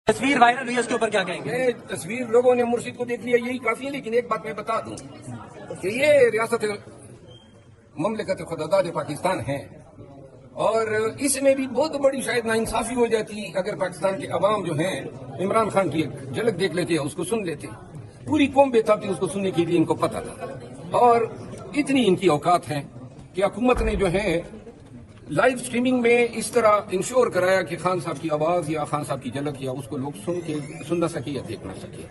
تصویر وائرل ہوئی ہے، اس کے اوپر کیا کہیں گے؟ تصویر لوگوں نے مرشد کو دیکھ لیا یہی کافی ہے، لیکن ایک بات میں بتا دوں کہ یہ ریاست مملکت خداداد پاکستان ہے اور اس میں بھی بہت بڑی شاید ناانصافی ہو جاتی اگر پاکستان کے عوام جو ہیں عمران خان کی ایک جھلک دیکھ لیتے اس کو سن لیتے. پوری قوم بیتاب تھی اس کو سننے کے لیے، ان کو پتہ تھا اور اتنی ان کی اوقات ہیں کہ حکومت نے جو ہے لائیو سٹریمنگ میں اس طرح انشور کرایا کہ خان صاحب کی آواز یا خان صاحب کی جھلک یا اس کو لوگ سن نہ سکے یا دیکھ نہ سکے.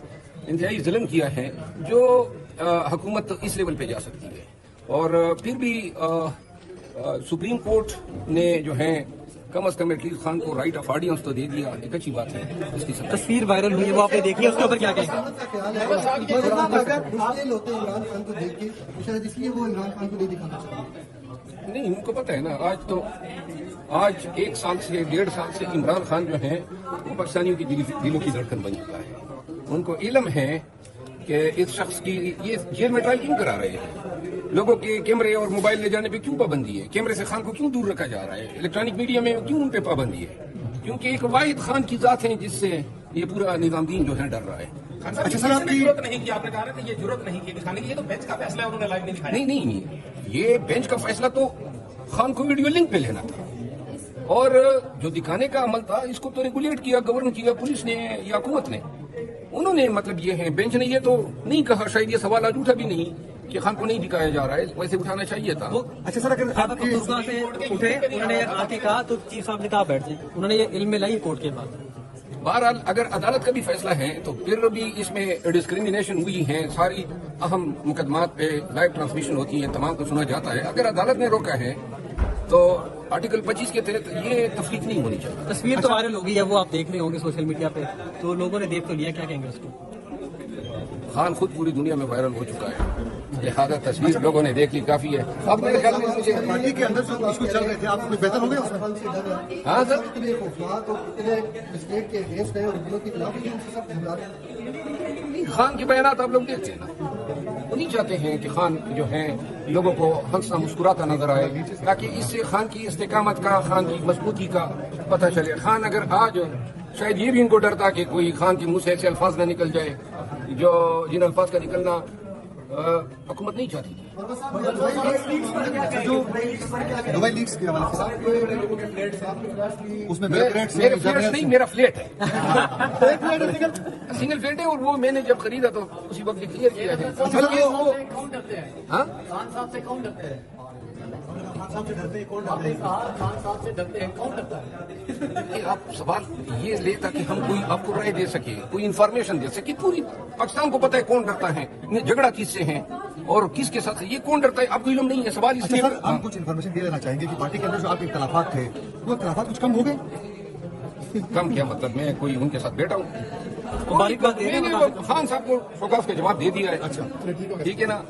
انتہائی ظلم کیا ہے جو حکومت اس لیول پہ جا سکتی ہے. اور پھر بھی سپریم کورٹ نے جو ہے کم از کم ایٹ لیسٹ خان کو رائٹ آف آڈینس تو دے دیا، ایک اچھی بات ہے. اس کی تصویر وائرل ہوئی ہے، وہ آپ نے دیکھی ہے، اس کے اوپر کیا کہیں گے؟ نہیں، ان کو پتہ ہے نا، آج ایک سال سے 1.5 سال سے عمران خان جو ہیں وہ پاکستانیوں کی دلوں کی دھڑکن بن چکا ہے. ان کو علم ہے کہ اس شخص کی یہ جیل میں ٹرائل کیوں کرا رہے ہیں، لوگوں کے کیمرے اور موبائل لے جانے پہ کیوں پابندی ہے، کیمرے سے خان کو کیوں دور رکھا جا رہا ہے، الیکٹرانک میڈیا میں کیوں ان پہ پابندی ہے، کیونکہ ایک واحد خان کی ذات ہے جس سے یہ پورا نظام دین جو ہے ڈر رہا ہے. اچھا سر، آپ کی ضرورت نہیں کی، آپ نے کہا کہ یہ ضرورت نہیں کی دکھانے کی، یہ تو بینچ کا فیصلہ ہے، انہوں نے لائیو نہیں دکھایا. نہیں، یہ بینچ کا فیصلہ تو خان کو ویڈیو لنک پہ لینا تھا اور جو دکھانے کا عمل تھا اس کو تو ریگولیٹ کیا گورن کیا پولیس نے یا حکومت نے. انہوں نے مطلب یہ ہے بینچ نے یہ تو نہیں کہا، شاید یہ سوال آج اٹھا بھی نہیں کہ خان کو نہیں دکھایا جا رہا ہے، ویسے اٹھانا چاہیے تھا. اچھا سر، اگر آپ سے اٹھے انہوں نے آ کے کہا تو چیف صاحب نے کہا بیٹھ جائیں، انہوں نے یہ علم میں لائی کورٹ کے بعد. بہرحال اگر عدالت کا بھی فیصلہ ہے تو پھر بھی اس میں ڈسکریمنیشن ہوئی ہے، ساری اہم مقدمات پہ لائیو ٹرانسمیشن ہوتی ہے، تمام کو سنا جاتا ہے. اگر عدالت نے روکا ہے تو آرٹیکل 25 کے تحت یہ تفریق نہیں ہونی چاہیے. تصویر تو وائرل ہو گئی ہے، وہ آپ دیکھ رہے ہوں گے سوشل میڈیا پہ، تو لوگوں نے دیکھ تو لیا، کیا کہیں گے اس کو؟ خان خود پوری دنیا میں وائرل ہو چکا ہے، لہٰذا تصویر لوگوں نے دیکھ لی کافی ہے. اب میرے خیال میں مجھے پارٹی کے اندر جو ایشو چل رہے تھے، آپ کو بہتر ہو گیا؟ ہاں سر، خان کے بیانات آپ لوگ دیکھتے ہیں نا، وہ نہیں چاہتے ہیں کہ خان جو ہے لوگوں کو ہنستا مسکراتا نظر آئے تاکہ اس سے خان کی استقامت کا، خان کی مضبوطی کا پتہ چلے. خان اگر آج شاید یہ بھی ان کو ڈرتا کہ کوئی خان کے منہ سے ایسے الفاظ نہ نکل جائے جن الفاظ کا نکلنا حکومت نہیں چاہتی تھی. دبئی لیگس کے حوالے سے اس میں میرے فلیٹ نہیں، میرا فلیٹ ہے، سنگل فلیٹ ہے، اور وہ میں نے جب خریدا تو اسی وقت کلیئر کیا ہے. ہاں آپ سوال یہ لیتا کہ ہم کوئی آپ کو رائے دے سکے، کوئی انفارمیشن دے سکے. پوری پاکستان کو پتا ہے کون ڈرتا ہے، جھگڑا کس سے ہے اور کس کے ساتھ، یہ کون ڈرتا ہے آپ کو علم نہیں ہے. سوال اس لیے ہم کچھ انفارمیشن دے دینا چاہیں گے کہ پارٹی کے اندر جو آپ کے اختلافات تھے وہ اختلافات کچھ کم ہو گئے؟ کم کیا مطلب، میں کوئی ان کے ساتھ بیٹھا ہوں، باریک بات میں نے خان صاحب کو شوکاف کا جواب دے دیا ہے. اچھا ٹھیک ہے نا.